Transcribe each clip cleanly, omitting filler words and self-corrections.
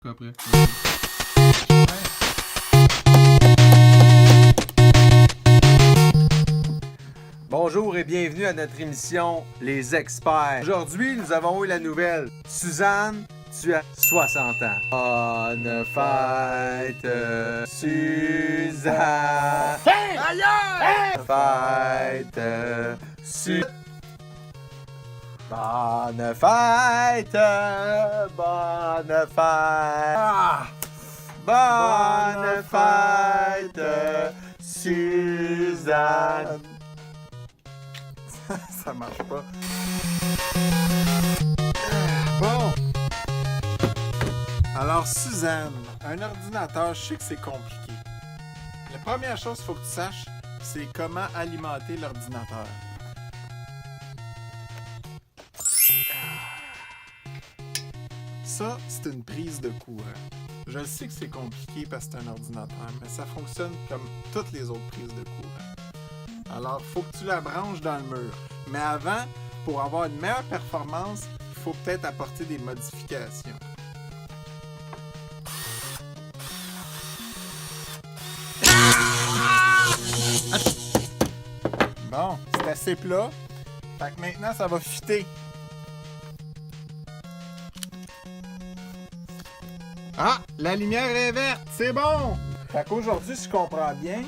Pas après. Bonjour et bienvenue à notre émission Les Experts. Aujourd'hui, nous avons eu la nouvelle. Suzanne, tu as 60 ans. Bonne fête, Suzanne. Bonne fête, Suzanne. Bonne fête, bonne fête. Bonne fête, Suzanne. Ça marche pas. Bon. Alors, Suzanne, un ordinateur, je sais que c'est compliqué. La première chose qu'il faut que tu saches, c'est comment alimenter l'ordinateur. Ça, c'est une prise de courant. Je sais que c'est compliqué parce que c'est un ordinateur, mais ça fonctionne comme toutes les autres prises de courant. Alors, il faut que tu la branches dans le mur. Mais avant, pour avoir une meilleure performance, il faut peut-être apporter des modifications. Bon, c'est assez plat. Fait que maintenant, ça va fitter. Ah, la lumière est verte, c'est bon! Fait qu'aujourd'hui, si je comprends bien,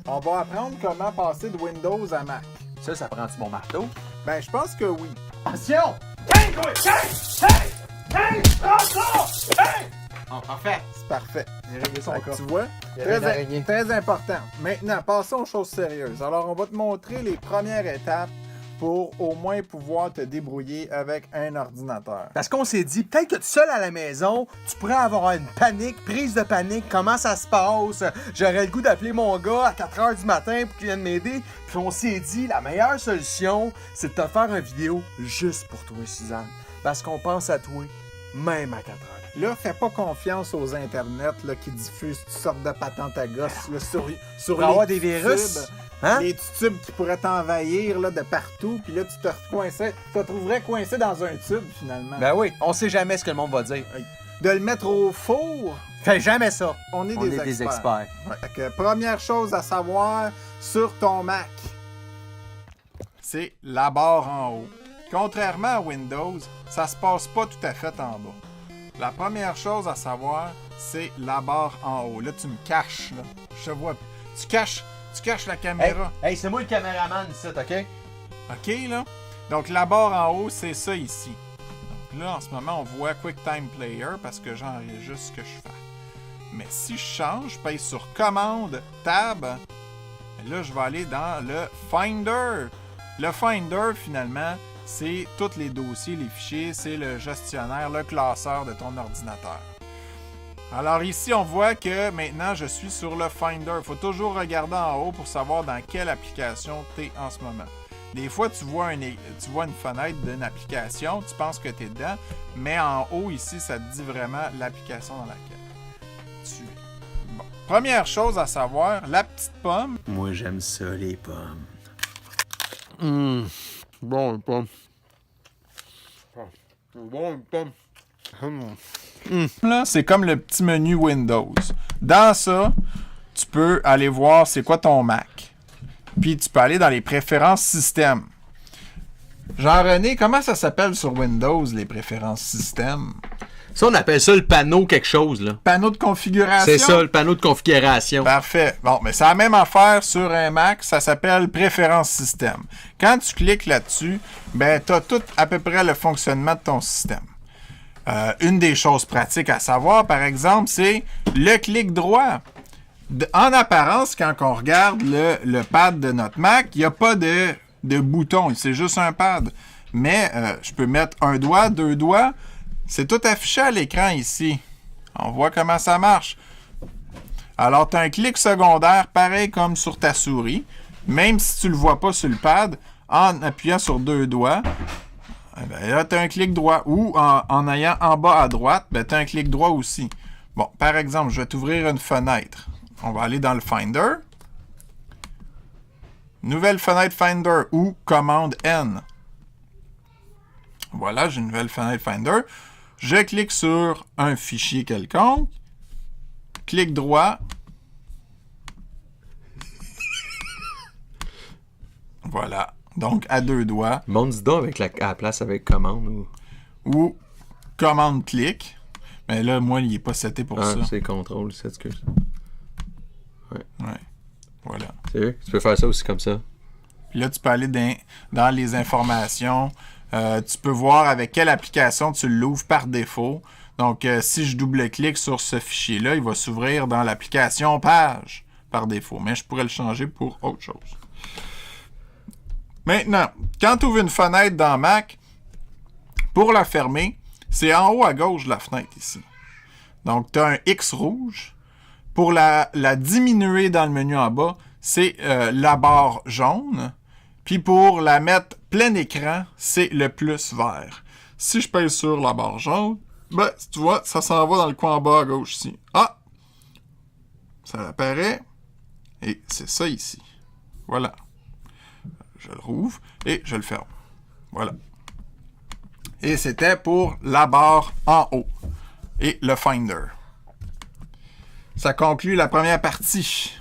on va apprendre comment passer de Windows à Mac. Ça prend-tu mon marteau? Ben, je pense que oui. Attention! Hey! Oh, parfait. C'est parfait. J'ai réglé son Fait que cas. tu vois, Il y avait une araignée. très important. Maintenant, passons aux choses sérieuses. Alors, on va te montrer les premières étapes pour au moins pouvoir te débrouiller avec un ordinateur. Parce qu'on s'est dit, peut-être que tu seul à la maison, tu pourrais avoir une panique, prise de panique, comment ça se passe. J'aurais le goût d'appeler mon gars à 4h du matin pour qu'il vienne m'aider. Puis on s'est dit, la meilleure solution, c'est de te faire une vidéo juste pour toi, Suzanne. Parce qu'on pense à toi, même à 4h. Là, fais pas confiance aux internets là, qui diffusent toutes sortes de patentes à gosse là, sur Pour les avoir des petits virus, tubes. hein? Les petits tubes qui pourraient t'envahir là, de partout, puis là, tu te retrouverais coincé dans un tube, finalement. Ben oui, on sait jamais ce que le monde va dire. De le mettre au four, Fais jamais ça. on est On des est des experts. experts. Ouais. Fait que, première chose à savoir sur ton Mac, c'est la barre en haut. Contrairement à Windows, ça se passe pas tout à fait en bas. La première chose à savoir, c'est la barre en haut. Là, tu me caches, là. Je te vois. Tu caches la Hey, caméra. hey, c'est moi le caméraman ici, OK? OK, là? Donc, la barre en haut, c'est ça ici. Donc là, en ce moment, on voit QuickTime Player parce que j'enregistre ce que je fais. Mais si je change, je paye sur Commande, Tab, là, je vais aller dans le Finder. Le Finder, finalement, c'est tous les dossiers, les fichiers, c'est le gestionnaire, le classeur de ton ordinateur. Alors ici, on voit que maintenant, je suis sur le Finder. Il faut toujours regarder en haut pour savoir dans quelle application tu es en ce moment. Des fois, tu vois une fenêtre d'une application, tu penses que tu es dedans, mais en haut, ici, ça te dit vraiment l'application dans laquelle tu es. Bon. Première chose à savoir, la petite pomme. Moi, j'aime ça, les pommes. Bon, une pomme. Bon, une pomme. Là, c'est comme le petit menu Windows. Dans ça, tu peux aller voir c'est quoi ton Mac. Puis tu peux aller dans les préférences système. Jean-René, comment ça s'appelle sur Windows, les préférences système? Ça, on appelle ça le panneau quelque chose, là. Panneau de configuration? C'est ça, le panneau de configuration. Parfait. Bon, mais c'est la même affaire sur un Mac, ça s'appelle préférences système. Quand tu cliques là-dessus, ben, tu as tout à peu près le fonctionnement de ton système. Une des choses pratiques à savoir, par exemple, c'est le clic droit. En apparence, quand on regarde le pad de notre Mac, il n'y a pas de bouton, c'est juste un pad. Mais je peux mettre un doigt, deux doigts, c'est tout affiché à l'écran ici. On voit comment ça marche. Alors, tu as un clic secondaire, pareil comme sur ta souris, même si tu ne le vois pas sur le pad, en appuyant sur deux doigts, ben là, tu as un clic droit. Ou en ayant en bas à droite, ben, tu as un clic droit aussi. Bon, par exemple, je vais t'ouvrir une fenêtre. On va aller dans le Finder. Nouvelle fenêtre Finder ou commande N. Voilà, j'ai une nouvelle fenêtre Finder. Je clique sur un fichier quelconque, clic droit. Voilà. Donc, à 2 doigts. Monte donc avec à la place avec commande ou. Ou commande-clic. Mais là, moi, il n'est pas seté pour ça. C'est contrôle, c'est ce que. Ouais. Voilà. Sérieux? Tu peux faire ça aussi comme ça. Puis là, tu peux aller dans les informations. Tu peux voir avec quelle application tu l'ouvres par défaut. Donc, si je double-clique sur ce fichier-là, il va s'ouvrir dans l'application page par défaut. Mais je pourrais le changer pour autre chose. Maintenant, quand tu ouvres une fenêtre dans Mac, pour la fermer, c'est en haut à gauche de la fenêtre ici. Donc, tu as un X rouge. Pour la diminuer dans le menu en bas, c'est la barre jaune. Puis pour la mettre plein écran, c'est le plus vert. Si je pèse sur la barre jaune, ben, tu vois, ça s'en va dans le coin en bas à gauche ici. Ah! Ça apparaît. Et c'est ça ici. Voilà. Je le rouvre et je le ferme. Voilà. Et c'était pour la barre en haut et le Finder. Ça conclut la première partie.